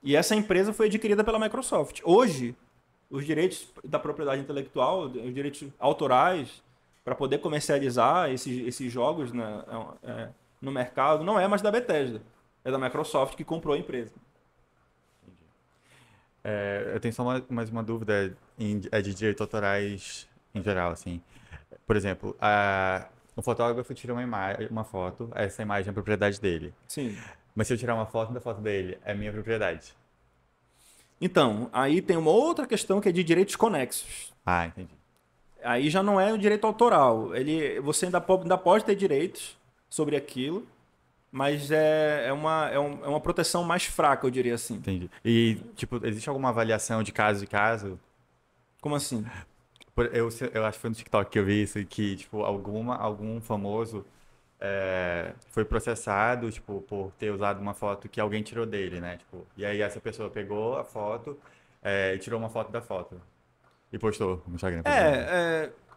E essa empresa foi adquirida pela Microsoft. Hoje, os direitos da propriedade intelectual, os direitos autorais, para poder comercializar esses jogos, né, no mercado, não é mais da Bethesda. É da Microsoft que comprou a empresa.
Eu tenho só mais uma dúvida de direitos autorais em geral, assim. Por exemplo, o fotógrafo tira uma foto, essa imagem é a propriedade dele.
Sim.
Mas se eu tirar uma foto da foto dele, é minha propriedade.
Então, aí tem uma outra questão que é de direitos conexos.
Ah, entendi.
Aí já não é o direito autoral. Você ainda pode ter direitos sobre aquilo, mas é uma proteção mais fraca, eu diria assim.
Entendi. E, tipo, existe alguma avaliação de caso em caso?
Como assim?
Eu acho que foi no TikTok que eu vi isso, que, tipo, algum famoso foi processado, tipo, por ter usado uma foto que alguém tirou dele, né? Tipo, e aí essa pessoa pegou a foto e tirou uma foto da foto e postou no Instagram.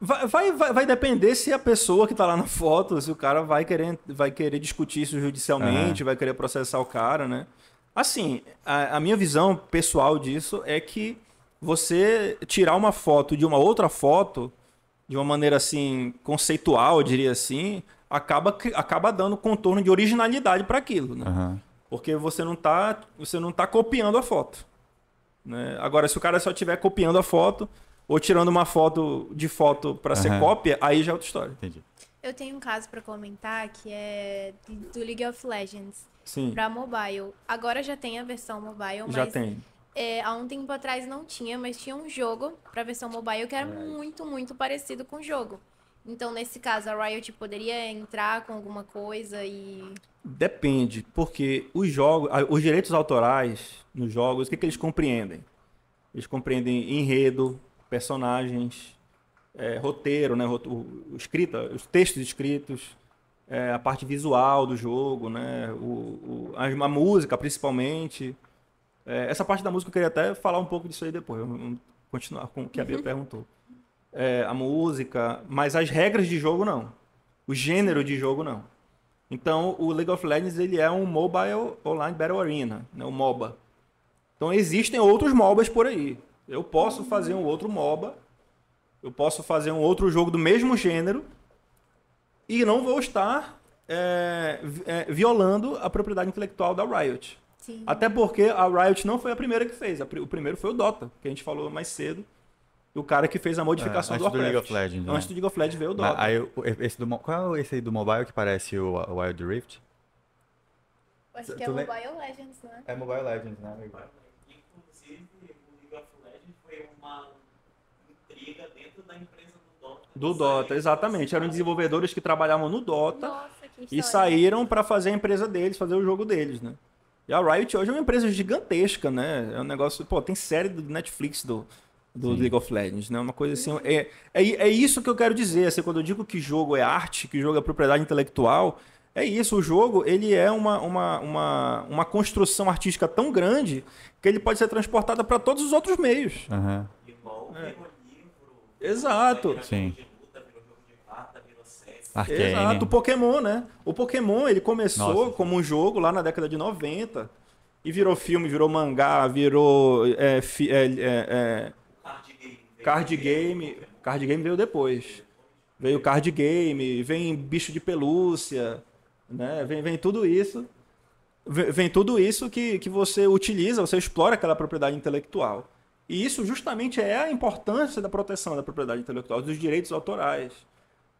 Vai depender se a pessoa que tá lá na foto, se o cara vai querer discutir isso judicialmente, vai querer processar o cara, né? Assim, a minha visão pessoal disso é que você tirar uma foto de uma outra foto, de uma maneira assim, conceitual, eu diria assim, acaba dando contorno de originalidade para aquilo, né?
Uhum.
Porque você não tá copiando a foto, né? Agora, se o cara só estiver copiando a foto ou tirando uma foto para ser cópia, aí já é outra história.
Entendi.
Eu tenho um caso pra comentar que é do League of Legends
Sim,
pra mobile. Agora já tem a versão mobile,
já
mas
tem.
há um tempo atrás não tinha, mas tinha um jogo pra versão mobile que era muito, muito parecido com o jogo. Então, nesse caso, a Riot poderia entrar com alguma coisa e...
Depende, porque os direitos autorais nos jogos, o que eles compreendem? Eles compreendem enredo, personagens, roteiro, né? Escrita, os textos escritos, a parte visual do jogo, né? A música, principalmente. Essa parte da música eu queria até falar um pouco disso aí depois. Vamos continuar com o que a Bia perguntou. A música, mas as regras de jogo não. O gênero de jogo não. Então, o League of Legends ele é um Mobile Online Battle Arena, né? Um MOBA. Então, existem outros MOBAs por aí. Eu posso fazer um outro MOBA, eu posso fazer um outro jogo do mesmo gênero e não vou estar violando a propriedade intelectual da Riot.
Sim.
Até porque a Riot não foi a primeira que fez. O primeiro foi o Dota, que a gente falou mais cedo. O cara que fez a modificação do
Antes do
Warcraft.
League of Legends,
Antes
né?
do League of Legends veio o Dota.
Qual é esse aí do mobile que parece o Wild Rift?
Acho que é
Tu
Mobile
lem-
Legends, né?
É Mobile Legends, né?
Inclusive, o League of Legends foi uma intriga dentro da empresa do Dota.
Do Dota, exatamente. Eram desenvolvedores que trabalhavam no Dota
Nossa, que
e
história.
saíram para fazer a empresa deles, fazer o jogo deles, né? E a Riot hoje é uma empresa gigantesca, né? É um negócio... Pô, tem série do Netflix do League of Legends, né? Uma coisa assim... É isso que eu quero dizer, assim, quando eu digo que jogo é arte, que jogo é propriedade intelectual, é isso. O jogo, ele é uma construção artística tão grande que ele pode ser transportada para todos os outros meios.
Aham.
Igual virou livro.
Exato.
Virou
Sim.
jogo de luta, virou jogo de carta, virou série.
Arcane.
Exato, o Pokémon, né? O Pokémon, ele começou
Nossa.
como um jogo lá na década de 90 e virou filme, virou mangá, virou
Card game.
Card game veio depois. Veio card game, vem bicho de pelúcia, né? Vem tudo isso. Vem tudo isso que você utiliza, você explora aquela propriedade intelectual. E isso justamente é a importância da proteção da propriedade intelectual, dos direitos autorais.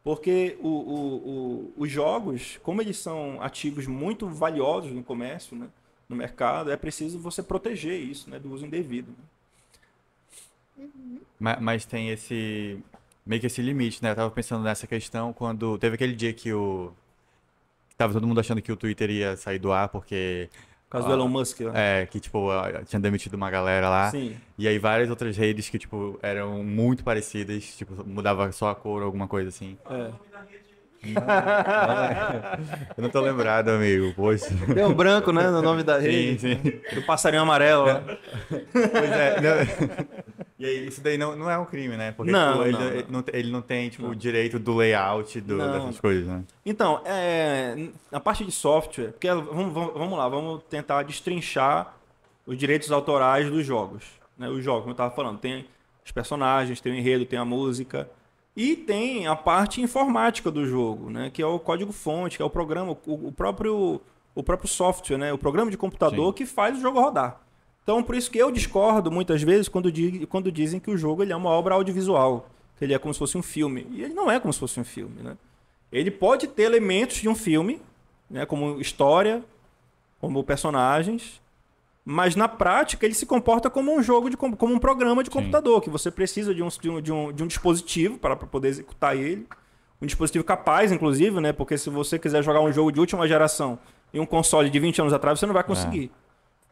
Porque os jogos, como eles são ativos muito valiosos no comércio, né, no mercado, é preciso você proteger isso, né, do uso indevido.
Mas tem meio que esse limite, né? Eu tava pensando nessa questão quando teve aquele dia que tava todo mundo achando que o Twitter ia sair do ar porque...
Por causa do Elon Musk. Né?
Que, tipo, tinha demitido uma galera lá.
Sim.
E aí várias outras redes que, tipo, eram muito parecidas, tipo, mudava só a cor ou alguma coisa assim. Eu não tô lembrado, amigo. Poxa.
Deu branco, né, no nome da rede.
Sim, sim.
Do passarinho amarelo. Né?
Pois é. Não. E aí, isso daí não é um crime, né? Porque
Não,
tipo,
não,
ele não tem tipo, o direito do layout
Não.
dessas coisas, né?
Então, a parte de software, porque vamos lá, vamos tentar destrinchar os direitos autorais dos jogos. Né? Os jogos, como eu estava falando, tem os personagens, tem o enredo, tem a música. E tem a parte informática do jogo, né? Que é o código-fonte, que é o programa, o próprio software, né? O programa de computador
Sim.
que faz o jogo rodar. Então, por isso que eu discordo muitas vezes quando dizem que o jogo ele é uma obra audiovisual, que ele é como se fosse um filme. E ele não é como se fosse um filme, né? Ele pode ter elementos de um filme, né? Como história, como personagens, mas na prática ele se comporta como um jogo, como um programa de computador, que você precisa de um dispositivo para poder executar ele. Um dispositivo capaz, inclusive, né? Porque se você quiser jogar um jogo de última geração em um console de 20 anos atrás, você não vai conseguir.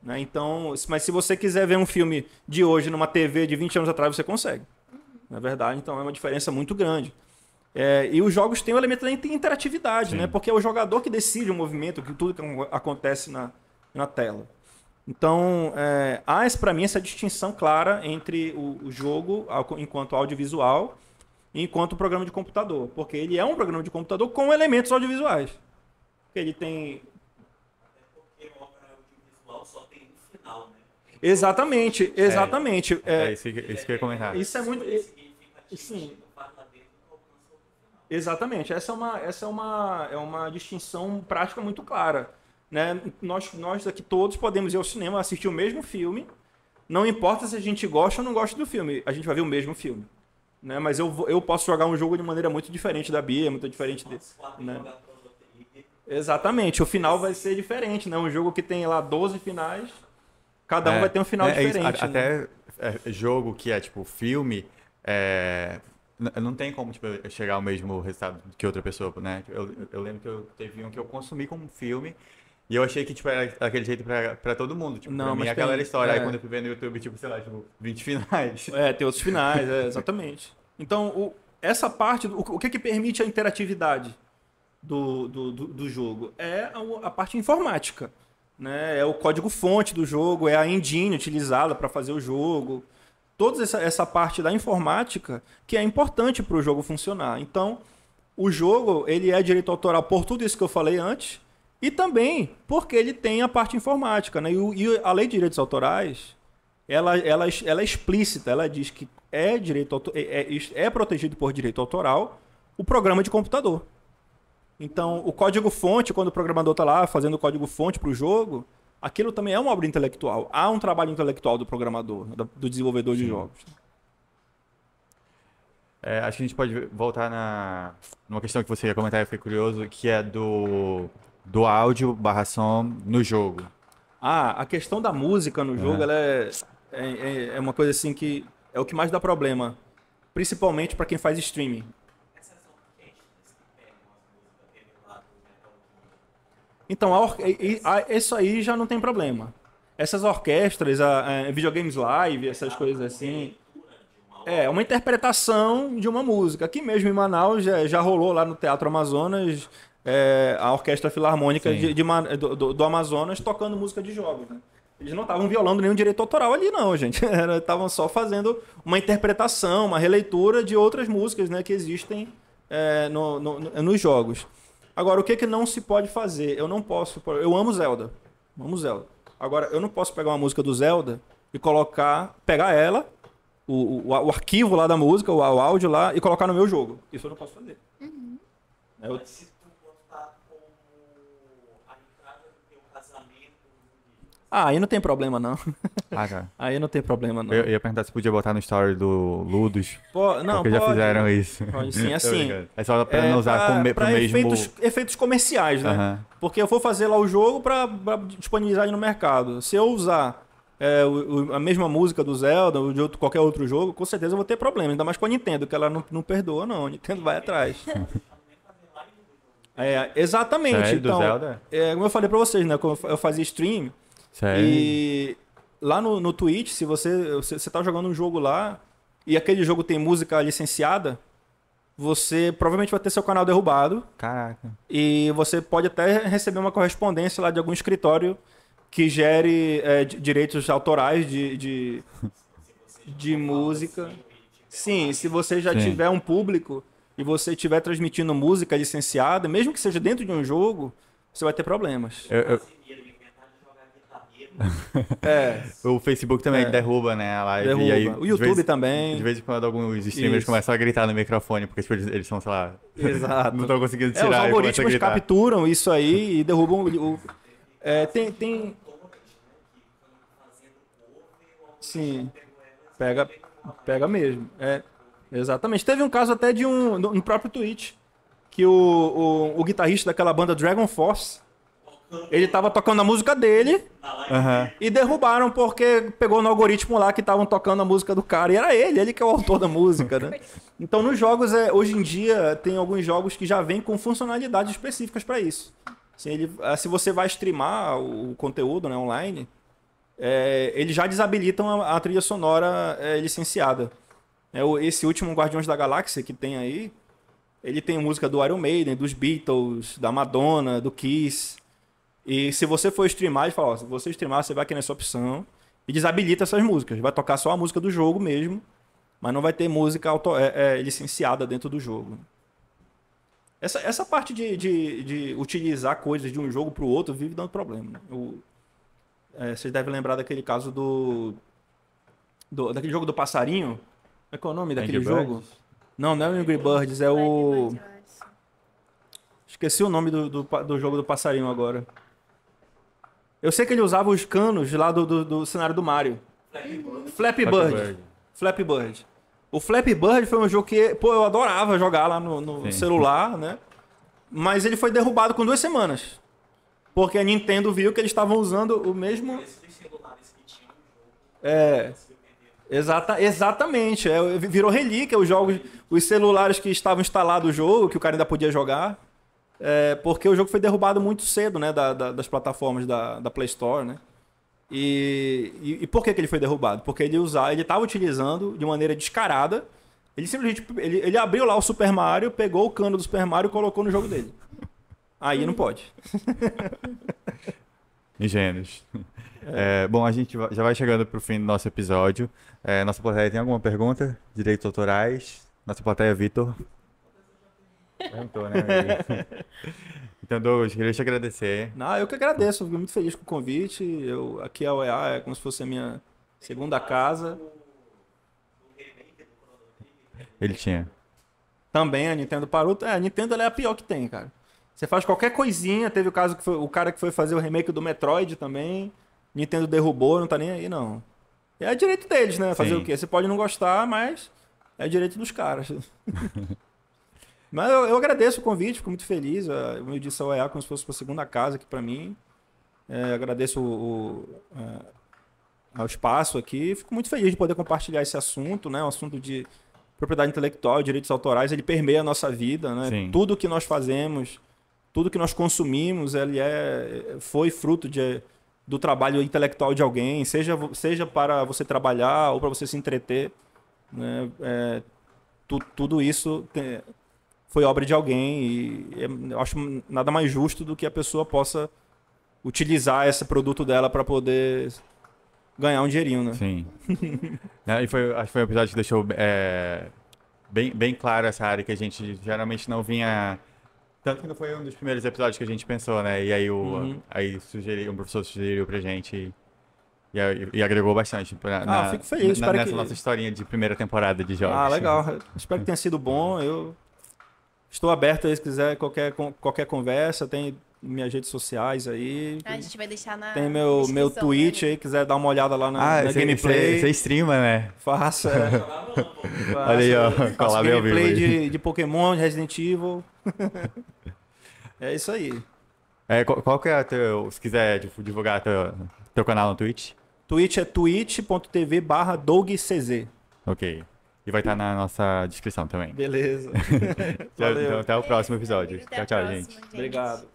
Né? Então, mas se você quiser ver um filme de hoje numa TV de 20 anos atrás, você consegue. Na verdade, então é uma diferença muito grande. E os jogos têm o elemento da interatividade,
Sim.
né? Porque é o jogador que decide o movimento, que tudo que acontece na tela. Então, há para mim essa distinção clara entre o jogo enquanto audiovisual e enquanto programa de computador. Porque ele é um programa de computador com elementos audiovisuais. Ele tem...
Porque obra audiovisual só tem um final, né?
Exatamente.
Isso que eu ia comentar.
Isso é muito... Sim. Exatamente. Essa é uma distinção prática muito clara. Né? Nós aqui todos podemos ir ao cinema assistir o mesmo filme. Não importa se a gente gosta ou não gosta do filme. A gente vai ver o mesmo filme. Né? Mas eu posso jogar um jogo de maneira muito diferente da Bia, muito diferente desse. Né? Exatamente. O final vai ser diferente. Né? Um jogo que tem lá 12 finais, cada um vai ter um final diferente.
Até jogo que é tipo filme, não tem como tipo, chegar ao mesmo resultado que outra pessoa, né? Eu lembro que teve um que eu consumi como filme e eu achei que tipo, era daquele jeito pra todo mundo. Tipo,
Não,
pra mim
mas
aquela
tem-
era a história. Aí
é.
quando eu fui ver no YouTube, tipo, sei lá, tipo, 20 finais.
Tem outros finais, exatamente. Então, essa parte, o que permite a interatividade do jogo? É a parte informática. Né? É o código-fonte do jogo, é a engine utilizada para fazer o jogo. Toda essa parte da informática que é importante para o jogo funcionar. Então, o jogo ele é direito autoral por tudo isso que eu falei antes e também porque ele tem a parte informática. Né? E a lei de direitos autorais ela é explícita, ela diz que é protegido por direito autoral o programa de computador. Então, o código-fonte, quando o programador está lá fazendo o código-fonte para o jogo, aquilo também é uma obra intelectual. Há um trabalho intelectual do programador, do desenvolvedor de jogos.
Acho que a gente pode voltar numa questão que você ia comentar, eu fiquei curioso, que é do áudio / som no jogo.
A questão da música no jogo ela é uma coisa assim que é o que mais dá problema. Principalmente para quem faz streaming. Então, isso aí já não tem problema. Essas orquestras, videogames live, essas coisas assim... É uma interpretação de uma música. Aqui mesmo em Manaus já rolou lá no Teatro Amazonas a Orquestra Filarmônica do Amazonas tocando música de jogos. Né? Eles não estavam violando nenhum direito autoral ali não, gente. Estavam só fazendo uma interpretação, uma releitura de outras músicas, né, que existem nos jogos. Agora, o que não se pode fazer? Eu não posso... Eu amo Zelda. Amo Zelda. Agora, eu não posso pegar uma música do Zelda e pegar ela, o arquivo lá da música, o áudio lá, e colocar no meu jogo. Isso eu não posso fazer.
Mas se tu botar como a entrada do teu casamento...
Aí não tem problema, não.
Cara.
Aí não tem problema, não.
Eu ia perguntar se podia botar no story do Ludus.
Não,
porque já fizeram isso.
Pode sim,
Tô
assim.
brincando. É só pra não usar pro mesmo...
efeitos comerciais, né?
Aham.
Porque eu vou fazer lá o jogo para disponibilizar ele no mercado. Se eu usar a mesma música do Zelda ou de qualquer outro jogo, com certeza eu vou ter problema. Ainda mais com a Nintendo, que ela não perdoa, não. A Nintendo vai atrás. Exatamente.
Sério?
Então,
Do Zelda?
como eu falei para vocês, né? Quando eu fazia stream,
Sério?
e lá no Twitch, se você tá jogando um jogo lá e aquele jogo tem música licenciada, você provavelmente vai ter seu canal derrubado.
Caraca.
E você pode até receber uma correspondência lá de algum escritório que gere direitos autorais de...
Se você
de música. Sim, se você já tiver um público e você estiver transmitindo música licenciada, mesmo que seja dentro de um jogo, você vai ter problemas.
O Facebook também derruba, né, a live.
Derruba.
E aí,
O YouTube também.
De vez em quando alguns streamers
Isso.
começam a gritar no microfone, porque tipo, eles são, sei lá,
Exato.
não estão conseguindo
Os
tirar. E começam a
algoritmos
gritar.
capturam isso aí e derrubam tem... Sim, pega mesmo. Exatamente. Teve um caso até de no próprio Twitch, que o guitarrista daquela banda Dragon Force, ele tava tocando a música dele
Aham.
e derrubaram porque pegou no algoritmo lá que estavam tocando a música do cara. E era ele que é o autor da música, né? Então nos jogos, hoje em dia, tem alguns jogos que já vêm com funcionalidades específicas para isso. Assim, se você vai streamar o conteúdo, né, online, eles já desabilitam a trilha sonora licenciada. Esse último Guardiões da Galáxia que tem aí, ele tem música do Iron Maiden, dos Beatles, da Madonna, do Kiss. E se você for streamar, ele fala, ó, se você streamar, você vai aqui nessa opção e desabilita essas músicas. Vai tocar só a música do jogo mesmo, mas não vai ter música licenciada dentro do jogo. Essa parte de utilizar coisas de um jogo para o outro vive dando problema. Vocês devem lembrar daquele caso daquele jogo do passarinho. Como é que é o nome daquele
Angry
jogo?
Birds?
Não é o Angry Birds, é o... Esqueci o nome do jogo do passarinho agora. Eu sei que ele usava os canos lá do cenário do Mario. Flappy Bird. Flappy Bird. O Flappy Bird foi um jogo que, eu adorava jogar lá no celular, né? Mas ele foi derrubado com 2 semanas. Porque a Nintendo viu que eles estavam usando o mesmo... Exatamente. Virou relíquia os celulares que estavam instalados no jogo, que o cara ainda podia jogar. Porque o jogo foi derrubado muito cedo, né, das plataformas da Play Store, né? E por que ele foi derrubado? Porque ele estava utilizando de maneira descarada. Ele simplesmente ele abriu lá o Super Mario, pegou o cano do Super Mario e colocou no jogo dele. Aí não pode.
Ingênuos. Bom, a gente já vai chegando pro fim do nosso episódio. Nossa plateia tem alguma pergunta? Direitos autorais? Nossa plateia, Vitor. Perguntou, né? Então, Douglas, queria te agradecer.
Não, eu que agradeço, fico muito feliz com o convite. Aqui a UEA é como se fosse a minha segunda casa.
Ele tinha.
Também a Nintendo parou. A Nintendo ela é a pior que tem, cara. Você faz qualquer coisinha, teve o caso que foi o cara que foi fazer o remake do Metroid também. Nintendo derrubou, não tá nem aí, não. É direito deles, né? Fazer o quê? Você pode não gostar, mas é direito dos caras. Mas eu agradeço o convite, fico muito feliz. Eu disse ao EA como se fosse a segunda casa aqui pra mim. Agradeço ao espaço aqui. Fico muito feliz de poder compartilhar esse assunto, né? Um assunto de propriedade intelectual, direitos autorais, ele permeia a nossa vida, né?
Sim.
Tudo que nós fazemos, tudo que nós consumimos, ele foi fruto do trabalho intelectual de alguém, seja para você trabalhar ou para você se entreter, né? Tudo isso foi obra de alguém e eu acho nada mais justo do que a pessoa possa utilizar esse produto dela para poder ganhar um dinheirinho, né?
Sim. Acho que foi um episódio que deixou bem claro essa área que a gente geralmente não vinha... Tanto que não foi um dos primeiros episódios que a gente pensou, né? E aí o professor sugeriu pra gente e agregou bastante
fico feliz.
nessa nossa historinha de primeira temporada de jogos.
Legal. Espero que tenha sido bom. Eu estou aberto aí se quiser qualquer conversa. Tem minhas redes sociais aí.
A gente vai deixar na
Tem meu
descrição,
Twitch
né?
aí, quiser dar uma olhada lá na gameplay.
Você streama, né?
Faça.
Olha aí, ó.
Faço
Collab ao vivo
gameplay
aí.
de Pokémon, de Resident Evil. É isso aí.
Qual que é se quiser divulgar teu canal no Twitch?
Twitch é twitch.tv/DougCZ.
Ok. E vai estar na nossa descrição também.
Beleza.
Então,
Valeu.
até o próximo episódio.
Até a
Tchau,
próxima,
gente.
Obrigado.